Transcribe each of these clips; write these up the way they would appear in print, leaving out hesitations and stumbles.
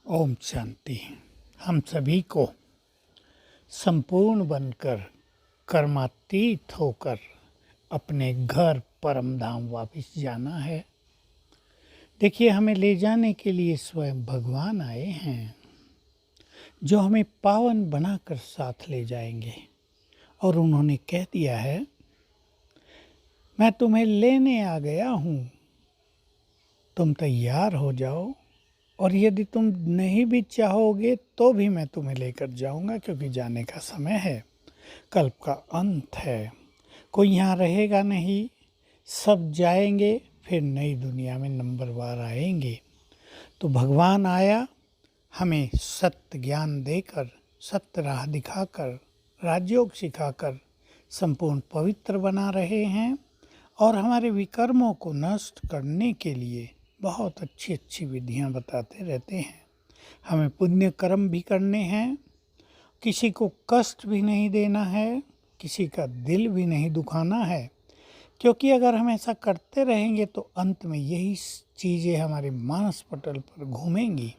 ओम शांति। हम सभी को संपूर्ण बनकर कर्मातीत होकर अपने घर परम धाम वापस जाना है। देखिए, हमें ले जाने के लिए स्वयं भगवान आए हैं, जो हमें पावन बनाकर साथ ले जाएंगे। और उन्होंने कह दिया है, मैं तुम्हें लेने आ गया हूँ, तुम तैयार हो जाओ। और यदि तुम नहीं भी चाहोगे तो भी मैं तुम्हें लेकर जाऊंगा, क्योंकि जाने का समय है, कल्प का अंत है। कोई यहाँ रहेगा नहीं, सब जाएंगे, फिर नई दुनिया में नंबरवार आएंगे। तो भगवान आया हमें सत्य ज्ञान देकर, सत्य राह दिखाकर, राजयोग सिखाकर संपूर्ण पवित्र बना रहे हैं। और हमारे विकर्मों को नष्ट करने के लिए बहुत अच्छी अच्छी विधियां बताते रहते हैं। हमें पुण्य कर्म भी करने हैं, किसी को कष्ट भी नहीं देना है, किसी का दिल भी नहीं दुखाना है। क्योंकि अगर हम ऐसा करते रहेंगे तो अंत में यही चीज़ें हमारे मानस पटल पर घूमेंगी।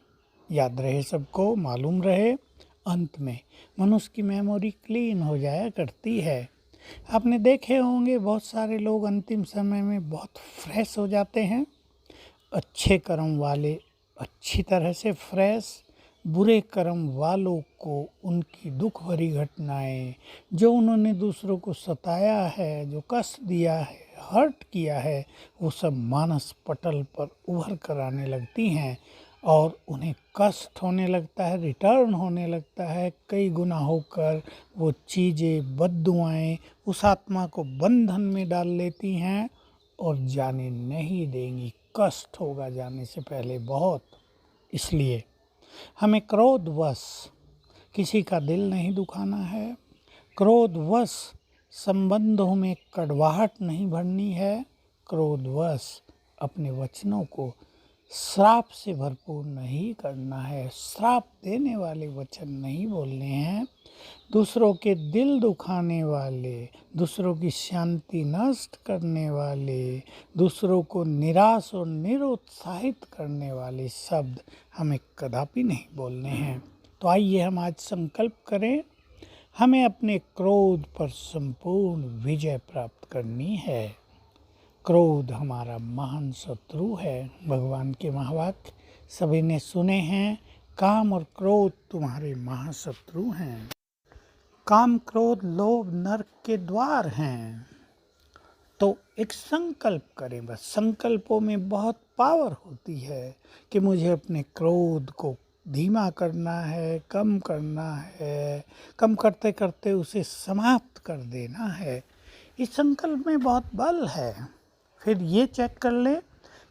याद रहे, सबको मालूम रहे, अंत में मनुष्य की मेमोरी क्लीन हो जाया करती है। आपने देखे होंगे बहुत सारे लोग अंतिम समय में बहुत फ्रेश हो जाते हैं। अच्छे कर्म वाले अच्छी तरह से फ्रेश, बुरे कर्म वालों को उनकी दुख भरी घटनाएं, जो उन्होंने दूसरों को सताया है, जो कष्ट दिया है, हर्ट किया है, वो सब मानस पटल पर उभर कर आने लगती हैं। और उन्हें कष्ट होने लगता है, रिटर्न होने लगता है कई गुना होकर। वो चीज़ें, बद्दुआएं उस आत्मा को बंधन में डाल लेती हैं और जाने नहीं देंगी। कष्ट होगा जाने से पहले बहुत। इसलिए हमें क्रोधवश किसी का दिल नहीं दुखाना है, क्रोधवश संबंधों में कड़वाहट नहीं भरनी है, क्रोधवश अपने वचनों को श्राप से भरपूर नहीं करना है। श्राप देने वाले वचन नहीं बोलने हैं, दूसरों के दिल दुखाने वाले, दूसरों की शांति नष्ट करने वाले, दूसरों को निराश और निरुत्साहित करने वाले शब्द हमें कदापि नहीं बोलने हैं। तो आइए हम आज संकल्प करें, हमें अपने क्रोध पर संपूर्ण विजय प्राप्त करनी है। क्रोध हमारा महान शत्रु है। भगवान के महावाक्य सभी ने सुने हैं, काम और क्रोध तुम्हारे महाशत्रु हैं। काम, क्रोध, लोभ नरक के द्वार हैं। तो एक संकल्प करें, बस संकल्पों में बहुत पावर होती है कि मुझे अपने क्रोध को धीमा करना है, कम करना है, कम करते करते उसे समाप्त कर देना है। इस संकल्प में बहुत बल है। फिर ये चेक कर ले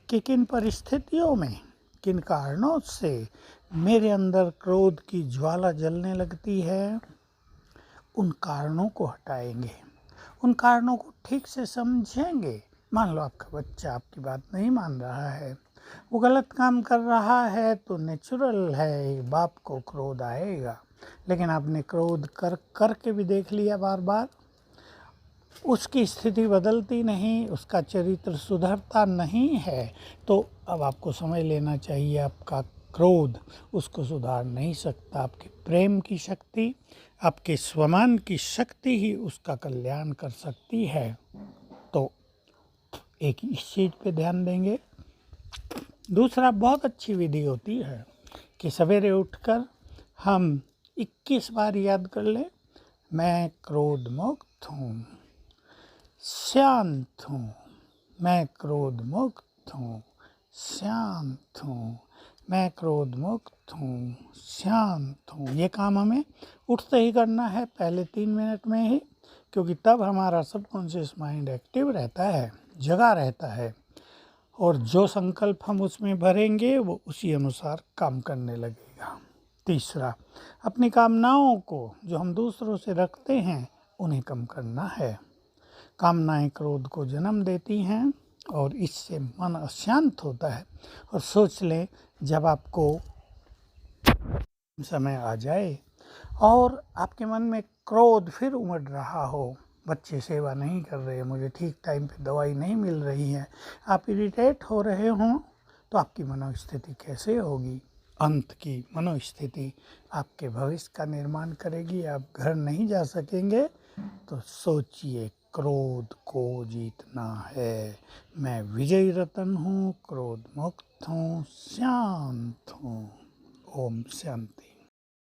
कि किन परिस्थितियों में, किन कारणों से मेरे अंदर क्रोध की ज्वाला जलने लगती है। उन कारणों को हटाएंगे, उन कारणों को ठीक से समझेंगे। मान लो आपका बच्चा आपकी बात नहीं मान रहा है, वो गलत काम कर रहा है, तो नेचुरल है बाप को क्रोध आएगा। लेकिन आपने क्रोध कर के भी देख लिया बार बार, उसकी स्थिति बदलती नहीं, उसका चरित्र सुधरता नहीं है, तो अब आपको समझ लेना चाहिए आपका क्रोध उसको सुधार नहीं सकता। आपके प्रेम की शक्ति, आपके स्वमान की शक्ति ही उसका कल्याण कर सकती है। तो एक इस चीज़ पे ध्यान देंगे। दूसरा, बहुत अच्छी विधि होती है कि सवेरे उठकर हम 21 बार याद कर लें, मैं क्रोध मुक्त हूँ, शांत हूँ, मैं क्रोध मुक्त हूँ, शांत हूँ, मैं क्रोध मुक्त हूँ, शांत हूँ। ये काम हमें उठते ही करना है, पहले 3 मिनट में ही, क्योंकि तब हमारा सबकॉन्शियस माइंड एक्टिव रहता है, जगा रहता है। और जो संकल्प हम उसमें भरेंगे वो उसी अनुसार काम करने लगेगा। तीसरा, अपनी कामनाओं को जो हम दूसरों से रखते हैं उन्हें कम करना है। कामनाएं क्रोध को जन्म देती हैं और इससे मन अशांत होता है। और सोच लें, जब आपको समय आ जाए और आपके मन में क्रोध फिर उमड़ रहा हो, बच्चे सेवा नहीं कर रहे, मुझे ठीक टाइम पे दवाई नहीं मिल रही है, आप इरिटेट हो रहे हों, तो आपकी मनोस्थिति कैसे होगी? अंत की मनोस्थिति आपके भविष्य का निर्माण करेगी। आप घर नहीं जा सकेंगे तो सोचिए, क्रोध को जीतना है। मैं विजयी रतन हूँ, क्रोध मुक्त हूँ, शांत हूँ। ओम शांति।